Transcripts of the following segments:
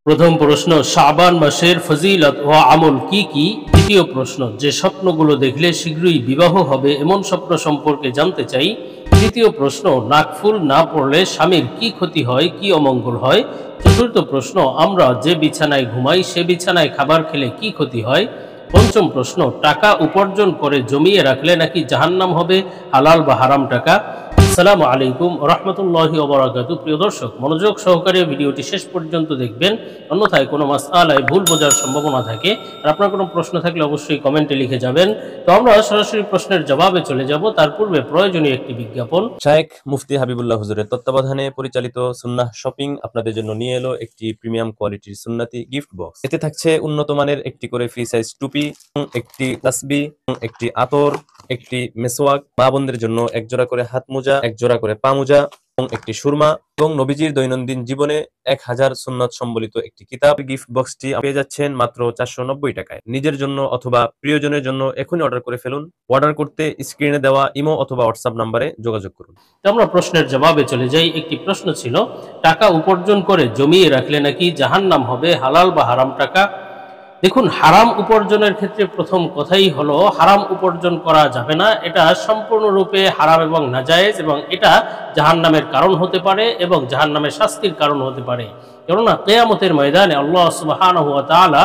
প্রথম প্রশ্ন, শাবান মাসের ফজিলত ও আমল কি কি? দ্বিতীয় প্রশ্ন, যে স্বপ্নগুলো দেখলে শীঘ্রই বিবাহ হবে এমন স্বপ্ন সম্পর্কে জানতে চাই। তৃতীয় প্রশ্ন, নাকফুল না পড়লে স্বামীর কি ক্ষতি হয়, কি অমঙ্গল হয়? চতুর্থ প্রশ্ন, আমরা যে বিছানায় ঘুমাই সে বিছানায় খাবার খেলে কি ক্ষতি হয়? পঞ্চম প্রশ্ন, টাকা উপার্জন করে জমিয়ে রাখলে নাকি জাহান্নাম হবে, হালাল বা হারাম টাকা? আসসালামু আলাইকুম রহমতুল্লাহি ওয়া বারাকাতুহু। প্রিয় দর্শক, মনোযোগ সহকারে ভিডিওটি শেষ পর্যন্ত দেখবেন, অন্যথায় কোনো মাসআলায় ভুল বোঝার সম্ভাবনা থাকে। আর আপনার কোনো প্রশ্ন থাকলে অবশ্যই কমেন্টে লিখে যাবেন। তো আমরা সরাসরি প্রশ্নের জবাবে চলে যাব, তার পূর্বে প্রয়োজনীয় একটি বিজ্ঞাপন। শায়েখ মুফতি হাবিবুল্লাহ হুজুরের তত্ত্বাবধানে পরিচালিত সুন্নাহ শপিং আপনাদের জন্য নিয়ে এলো একটি প্রিমিয়াম কোয়ালিটির সুন্নাতি গিফট বক্স। এতে থাকছে উন্নত মানের একটি করে ফ্রি সাইজ টুপি, একটি তাসবিহ, একটি আতর, একটি মেসওয়াক, মা বোনদের জন্য এক জোড়া করে হাত মোজা, এক জোড়া করে পা মোজা এবং একটি সুরমা এবং নবীজির দৈনন্দিন জীবনে 1000 সুন্নাত সম্বলিত একটি কিতাব। গিফট বক্সটি পেয়ে যাচ্ছেন মাত্র 490 টাকায়। নিজের জন্য অথবা প্রিয়জনের জন্য এখনই অর্ডার করে ফেলুন। অর্ডার করতে স্ক্রিনে দেওয়া ইমো অথবা হোয়াটসঅ্যাপ নাম্বারে যোগাযোগ করুন। তো আমরা প্রশ্নের জবাবে চলে যাই। একটি প্রশ্ন ছিল, টাকা উপার্জন করে জমিয়ে রাখলে নাকি জাহান্নাম হবে, হালাল বা হারাম টাকা? দেখুন, হারাম উপার্জনের ক্ষেত্রে প্রথম কথাই হলো, হারাম উপার্জন করা যাবে না। এটা সম্পূর্ণরূপে হারাম এবং নাজায়েজ, এবং এটা জাহান্নামের কারণ হতে পারে এবং জাহান্নামের শাস্তির কারণ হতে পারে। কেননা কিয়ামতের ময়দানে আল্লাহ সুবহানাহু ওয়া তাআলা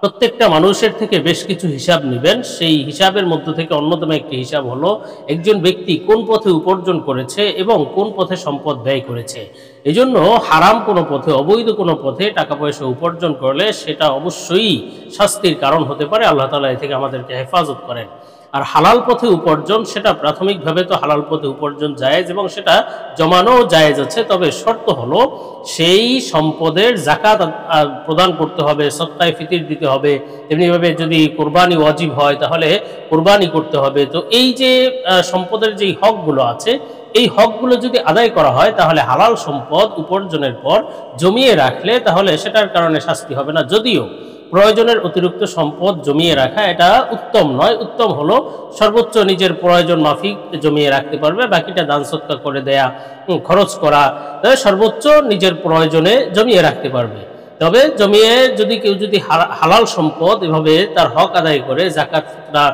প্রত্যেকটা মানুষের থেকে বেশ কিছু হিসাব নেবেন। সেই হিসাবের মধ্য থেকে অন্যতম একটি হিসাব হলো, একজন ব্যক্তি কোন পথে উপার্জন করেছে এবং কোন পথে সম্পদ ব্যয় করেছে। এজন্য হারাম কোনো পথে, অবৈধ কোনো পথে টাকা পয়সা উপার্জন করলে সেটা অবশ্যই শাস্তির কারণ হতে পারে। আল্লাহ তাআলা এ থেকে আমাদেরকে হেফাজত করেন। আর হালাল পথে উপার্জন, সেটা প্রাথমিকভাবে তো হালাল পথে উপার্জন জায়েজ এবং সেটা জমানো জায়েজ আছে, তবে শর্ত হলো সেই সম্পদের যাকাত প্রদান করতে হবে, সদকায়ে ফিতর দিতে হবে। তেমনিভাবে যদি কোরবানি ওয়াজিব হয় তাহলে কোরবানি করতে হবে। তো এই যে সম্পদের যেই হকগুলো আছে, এই হকগুলো যদি আদায় করা হয় তাহলে হালাল সম্পদ উপার্জনের পর জমিয়ে রাখলে তাহলে সেটার কারণে শাস্তি হবে না। যদিও প্রয়োজনের অতিরিক্ত সম্পদ জমিয়ে রাখা এটা উত্তম নয়। উত্তম হলো সর্বোচ্চ নিজের প্রয়োজন মাফিক জমিয়ে রাখতে পারবে, বাকিটা দান সদকা করে দেয়া, খরচ করা, তবে সর্বোচ্চ নিজের প্রয়োজনে জমিয়ে রাখতে পারবে। তবে জমিয়ে যদি কেউ যদি হালাল সম্পদ এভাবে তার হক আদায় করে, যাকাত, ফিতরা,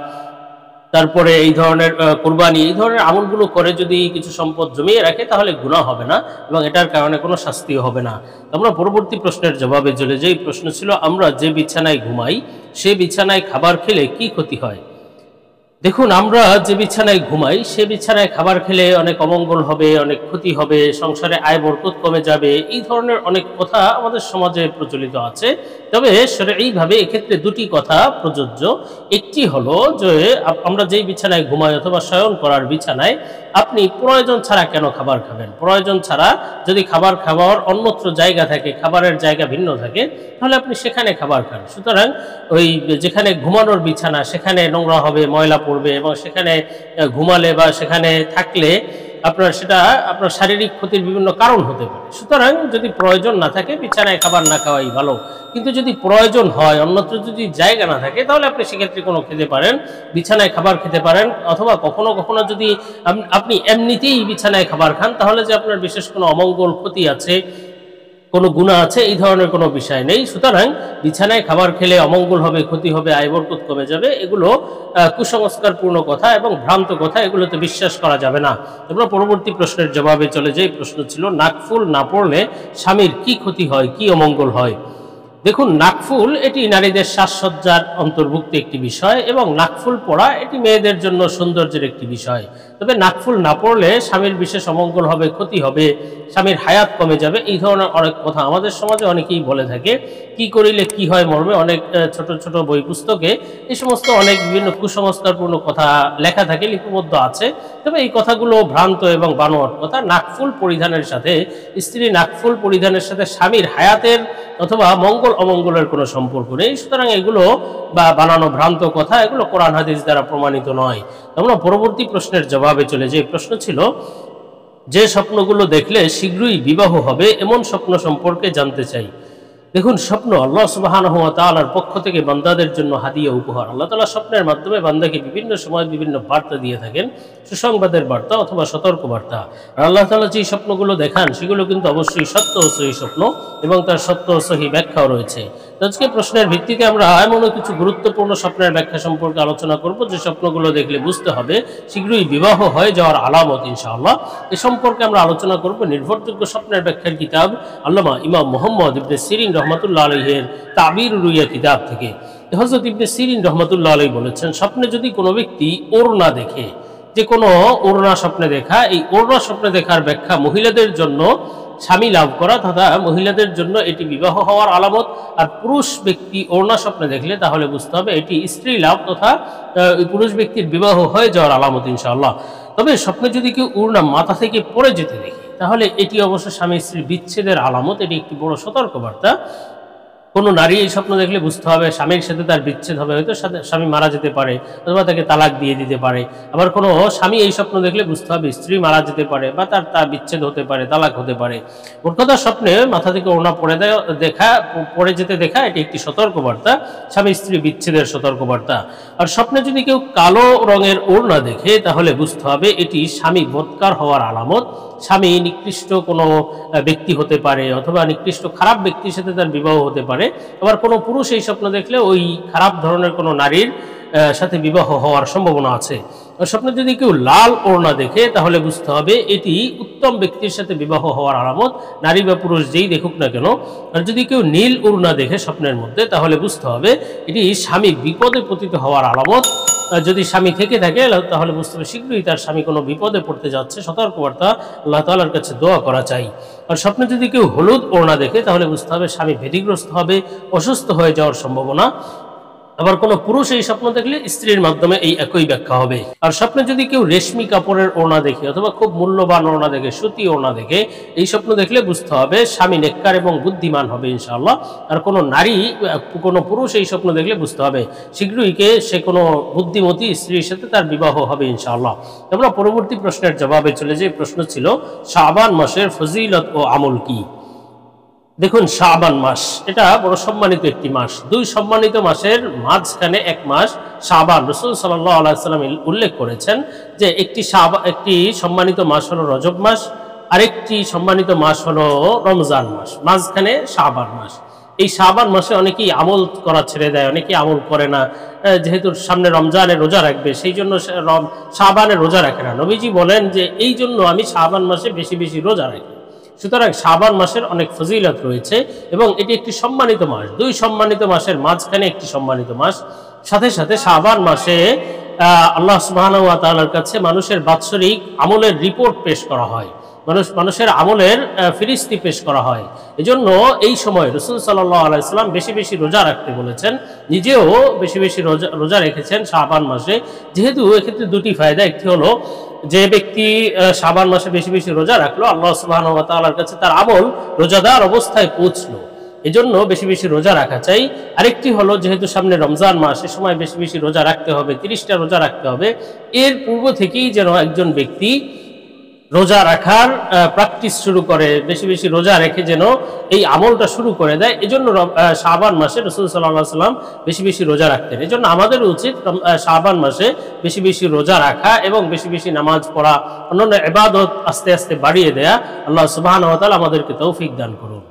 তারপরে এই ধরনের কুরবানি, এই ধরনের আমলগুলো করে যদি কিছু সম্পদ জমিয়ে রাখে তাহলে গুনাহ হবে না এবং এটার কারণে কোনো শাস্তিও হবে না। আমরা পরবর্তী প্রশ্নের জবাবে চলে যাই। প্রশ্ন ছিল, আমরা যে বিছানায় ঘুমাই সে বিছানায় খাবার খেলে কি ক্ষতি হয়? দেখুন, আমরা যে বিছানায় ঘুমাই সে বিছানায় খাবার খেলে অনেক অমঙ্গল হবে, অনেক ক্ষতি হবে, সংসারে আয় বরকত কমে যাবে, এই ধরনের অনেক কথা আমাদের সমাজে প্রচলিত আছে। তবে শরঈভাবে এক্ষেত্রে দুটি কথা প্রযোজ্য। একটি হলো যে, আমরা যেই বিছানায় ঘুমাই অথবা শয়ন করার বিছানায় আপনি প্রয়োজন ছাড়া কেন খাবার খাবেন? প্রয়োজন ছাড়া যদি খাবার খাওয়ার অন্যত্র জায়গা থাকে, খাবারের জায়গা ভিন্ন থাকে, তাহলে আপনি সেখানে খাবার খান। সুতরাং ওই যেখানে ঘুমানোর বিছানা সেখানে নোংরা হবে, ময়লা পড়বে, এবং সেখানে ঘুমালে বা সেখানে থাকলে আপনার শারীরিক ক্ষতির বিভিন্ন কারণ হতে পারে। সুতরাং যদি প্রয়োজন না থাকে বিছানায় খাবার না খাওয়াই ভালো। কিন্তু যদি প্রয়োজন হয়, অন্যত্র যদি জায়গা না থাকে, তাহলে আপনি সেক্ষেত্রে কোনো খেতে পারেন, বিছানায় খাবার খেতে পারেন। অথবা কখনো কখনো যদি আপনি এমনিতেই বিছানায় খাবার খান, তাহলে যে আপনার বিশেষ কোনো অমঙ্গল, ক্ষতি আছে, কোনো গুনাহ আছে, এই ধরনের কোনো বিষয় নেই। সুতরাং বিছানায় খাবার খেলে অমঙ্গল হবে, ক্ষতি হবে, আয় বরকত কমে যাবে, এগুলো কুসংস্কারপূর্ণ কথা এবং ভ্রান্ত কথা, এগুলোতে বিশ্বাস করা যাবে না। আমরা পরবর্তী প্রশ্নের জবাবে চলে যাই। প্রশ্ন ছিল, নাকফুল না পড়লে স্বামীর কি ক্ষতি হয়, কি অমঙ্গল হয়? দেখুন, নাকফুল এটি নারীদের সাজসজ্জার অন্তর্ভুক্ত একটি বিষয় এবং নাকফুল পরা এটি মেয়েদের জন্য সৌন্দর্যের একটি বিষয়। তবে নাকফুল না পড়লে স্বামীর বিশেষ অমঙ্গল হবে, ক্ষতি হবে, স্বামীর হায়াত কমে যাবে, এই ধরনের অনেক কথা আমাদের সমাজে অনেকেই বলে থাকে। কি করিলে কি হয় মর্মে অনেক ছোট ছোট বই পুস্তকে এই সমস্ত অনেক বিভিন্ন কুসংস্কারপূর্ণ কথা লেখা থাকে, লিপিবদ্ধ আছে। তবে এই কথাগুলো ভ্রান্ত এবং বানোয়াট কথা। নাকফুল পরিধানের সাথে, স্ত্রী নাকফুল পরিধানের সাথে স্বামীর হায়াতের অথবা মঙ্গল অমঙ্গলের কোনো সম্পর্ক নেই। সুতরাং এগুলো বানানো ভ্রান্ত কথা, এগুলো কোরআন হাদিস দ্বারা প্রমাণিত নয়। আমরা পরবর্তী প্রশ্নের জবাবে চলে যাই। প্রশ্ন ছিল, যে স্বপ্নগুলো দেখলে শীঘ্রই বিবাহ হবে এমন স্বপ্ন সম্পর্কে জানতে চাই। দেখুন, স্বপ্ন আল্লাহ সুবহানাহু ওয়া তাআলার পক্ষ থেকে বান্দাদের জন্য হাদিয়া, উপহার। আল্লাহ তাআলা স্বপ্নের মাধ্যমে বান্দাকে বিভিন্ন সময় বিভিন্ন বার্তা দিয়ে থাকেন, সুসংবাদের বার্তা অথবা সতর্ক বার্তা। আর আল্লাহ তাআলা যে স্বপ্নগুলো দেখান সেগুলো কিন্তু অবশ্যই সত্য ও সহি স্বপ্ন এবং তার সত্য ও সহি ব্যাখ্যাও রয়েছে। আজকে প্রশ্নের ভিত্তিতে আমরা এমনও কিছু গুরুত্বপূর্ণ স্বপ্নের ব্যাখ্যা সম্পর্কে আলোচনা করব যে স্বপ্নগুলো দেখলে বুঝতে হবে শীঘ্রই বিবাহ হয়ে যাওয়ার আলামত ইনশাআল্লাহ। এ সম্পর্কে আমরা আলোচনা করব নির্ভরযোগ্য স্বপ্নের ব্যাখ্যার কিতাব আল্লামা ইমাম মুহাম্মদ ইবনে সিরিন রহমাতুল্লাহ আলাইহির তাবির রুইয়া কিতাব থেকে। হযরত ইবনে সিরিন রহমাতুল্লাহ আলাইহি বলেছেন, স্বপ্নে যদি কোনো ব্যক্তি ওড়না দেখে, যে কোনো ওড়না স্বপ্নে দেখা, এই ওড়না স্বপ্নে দেখার ব্যাখ্যা মহিলাদের জন্য স্বামী লাভ করা তথা মহিলাদের জন্য এটি বিবাহ হওয়ার আলামত। আর পুরুষ ব্যক্তি ওড়না স্বপ্নে দেখলে তাহলে বুঝতে হবে এটি স্ত্রী লাভ তথা পুরুষ ব্যক্তির বিবাহ হয়ে যাওয়ার আলামত ইনশাআল্লাহ। তবে স্বপ্নে যদি কেউ ওড়না মাথা থেকে পড়ে যেতে দেখে তাহলে এটি অবশ্য স্বামী স্ত্রীর বিচ্ছেদের আলামত, এটি একটি বড় সতর্কবার্তা। কোনো নারী এই স্বপ্ন দেখলে বুঝতে হবে স্বামীর সাথে তার বিচ্ছেদ হবে, হয়তো স্বামী মারা যেতে পারে অথবা তাকে তালাক দিয়ে দিতে পারে। আবার কোনো স্বামী এই স্বপ্ন দেখলে বুঝতে হবে স্ত্রী মারা যেতে পারে বা তার বিচ্ছেদ হতে পারে, তালাক হতে পারে। মোট কথা, স্বপ্নে মাথা থেকে ওড়না পড়ে যেতে দেখা এটি একটি সতর্কবার্তা, স্বামী স্ত্রী বিচ্ছেদের সতর্কবার্তা। আর স্বপ্নে যদি কেউ কালো রঙের ওড়না দেখে তাহলে বুঝতে হবে এটি স্বামী বৎকার হওয়ার আলামত। স্বামী নিকৃষ্ট কোনো ব্যক্তি হতে পারে অথবা নিকৃষ্ট খারাপ ব্যক্তির সাথে তার বিবাহ হতে পারে। আবার কোনো পুরুষ এই স্বপ্ন দেখলে ওই খারাপ ধরনের কোনো নারীর সাথে বিবাহ হওয়ার সম্ভাবনা আছে। স্বপ্নে যদি কেউ লাল ওড়না দেখে তাহলে বুঝতে হবে এটি উত্তম ব্যক্তির সাথে বিবাহ হওয়ার আলামত, নারী বা পুরুষ যেই দেখুক না কেন। আর যদি কেউ নীল ওড়না দেখে স্বপ্নের মধ্যে তাহলে বুঝতে হবে এটি স্বামী বিপদে পতিত হওয়ার আলামত। যদি স্বামী থেকে থাকে তাহলে বুঝতে হবে শীঘ্রই তার স্বামী কোনো বিপদে পড়তে যাচ্ছে, সতর্কবার্তা। আল্লাহ তাআলার কাছে দোয়া করা চাই। আর স্বপ্নে যদি কেউ হলুদ ওড়না দেখে তাহলে বুঝতে হবে স্বামী ভীতিগ্রস্ত হবে, অসুস্থ হয়ে যাওয়ার সম্ভাবনা। আবার কোনো পুরুষ এই স্বপ্ন দেখলে স্ত্রীর মাধ্যমে এই একই ব্যাখ্যা হবে। আর স্বপ্নে যদি কেউ রেশমি কাপড়ের ওড়না দেখে অথবা খুব মূল্যবান ওড়না দেখে, সুতি ওড়না দেখে, এই স্বপ্ন দেখলে বুঝতে হবে স্বামী নেককার এবং বুদ্ধিমান হবে ইনশাআল্লাহ। আর কোনো পুরুষ এই স্বপ্ন দেখলে বুঝতে হবে শীঘ্রই সে কোনো বুদ্ধিমতী স্ত্রীর সাথে তার বিবাহ হবে ইনশাআল্লাহ। আমরা পরবর্তী প্রশ্নের জবাবে চলে যাই। প্রশ্ন ছিল শাবান মাসের ফজিলত ও আমল কি? দেখুন, শাবান মাস এটা বড় সম্মানিত একটি মাস। দুই সম্মানিত মাসের মাঝখানে এক মাস শাবান। রাসূল সাল্লাল্লাহু আলাইহি ওয়াসাল্লাম উল্লেখ করেছেন যে একটি সম্মানিত মাস হলো রজব মাস, আরেকটি সম্মানিত মাস হলো রমজান মাস, মাঝখানে শাবান মাস। এই শাবান মাসে অনেকেই আমল করা ছেড়ে দেয়, অনেকেই আমল করে না, যেহেতু সামনে রমজানের রোজা রাখবে সেই জন্য শাবানের রোজা রাখে না। নবীজি বলেন যে এই জন্য আমি শাবান মাসে বেশি বেশি রোজা রাখি। সুতরাং শাবান মাসের অনেক ফজিলত রয়েছে এবং এটি একটি সম্মানিত মাস। দুই সম্মানিত মাসের মাঝখানে একটি সম্মানিত মাস। সাথে সাথে শাবান মাসে আল্লাহ সুবহানাহু ওয়া তাআলার কাছে মানুষের বাৎসরিক আমলের রিপোর্ট পেশ করা হয়, মানুষের আমলের ফিরিস্তি পেশ করা হয়। এজন্য এই সময় রাসূল সাল্লাল্লাহু আলাইহি ওয়াসাল্লাম বেশি বেশি রোজা রাখতে বলেছেন, নিজেও বেশি বেশি রোজা রেখেছেন শাবান মাসে। যেহেতু এক্ষেত্রে দুটি ফায়দা, একটি হলো যে ব্যক্তি শাবান মাসে বেশি বেশি রোজা রাখলো আল্লাহ সুবহানাহু ওয়া তাআলার কাছে তার আমল রোজাদার অবস্থায় পৌঁছলো, এজন্য বেশি বেশি রোজা রাখা চাই। আরেকটি হলো যেহেতু সামনে রমজান মাস, এ সময় বেশি বেশি রোজা রাখতে হবে, 30টা রোজা রাখতে হবে। এর পূর্ব থেকেই যেন একজন ব্যক্তি রোজা রাখার প্র্যাকটিস শুরু করে, বেশি বেশি রোজা রেখে যেন এই আমলটা শুরু করে দেয়। এজন্য শাবান মাসে রাসূল সাল্লাল্লাহু আলাইহি ওয়াসাল্লাম বেশি বেশি রোজা রাখতেন। এজন্য আমাদের উচিত শাবান মাসে বেশি বেশি রোজা রাখা এবং বেশি বেশি নামাজ পড়া, অন্যান্য ইবাদত আস্তে আস্তে বাড়িয়ে দেয়া। আল্লাহ সুবহানাহু ওয়া তাআলা আমাদেরকে তৌফিক দান করুন।